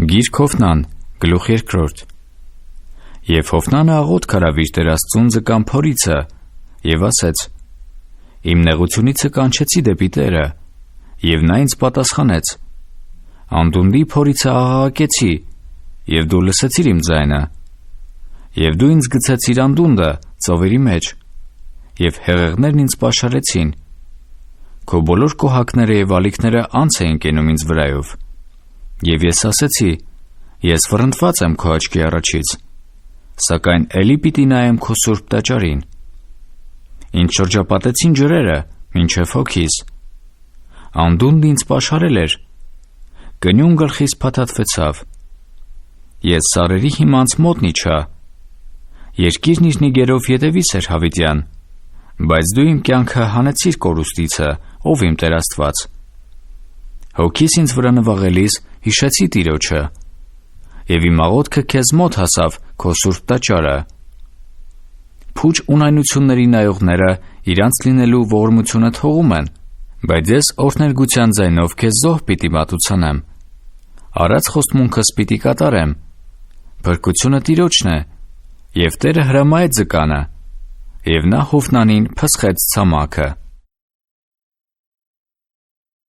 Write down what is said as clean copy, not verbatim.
Գիրք Հովնան, գլուխ 2. Եվ Հովնանը աղոթք արավ իր Տեր Աստծուն ձկան փորիցը և ասեց. «Իմ նեղությունիցը կանչեցի դեպի Տերը, և նա ինձ պատասխանեց. անդունդի փորիցը աղաղակեցի, և դու լսեցիր իմ ձայնը, և դու ինձ գցեցիր անդունդը ծովերի մեջ, և հեղեղներն ինձ պաշարեցին, քո բոլոր կոհակները և ալիքները անց էին կենում ինձ վրայով, և ես ասեցի. ես վռնդված եմ քո աչքի առաջից, սակայն էլի պիտի նայեմ քո սուրբ տաճարին. ինձ շրջապատեցին ջրերը մինչև հոգիս, անդունդը ինձ պաշարել էր, կնյուն գլխիս փաթաթվեցավ, ես սարերի հիմանց մոտ իջա, երկիրն իր նիգերով ետևից էր հավիտյան, բայց դու իմ կյանքը հանեցիր կորուստիցը, ով իմ Տեր Աստված. հոգիս ինձ վրա նվաղելիս հիշեցի Տիրոջը, և իմ աղոթքը քեզ մոտ հասավ քո սուրբ տաճարը. փուչ ունայնությունների նայողները իրանց լինելու ողորմությունը թողում են, բայց ես օրհներգության ձայնով քեզ զոհ պիտի մատուցանեմ, արած խոստմունքս պիտի կատարեմ, փրկությունը Տիրոջն է, և Տերը հրամայեց ձկանը, և նա Հովնանին փսխեց ցամաքը»։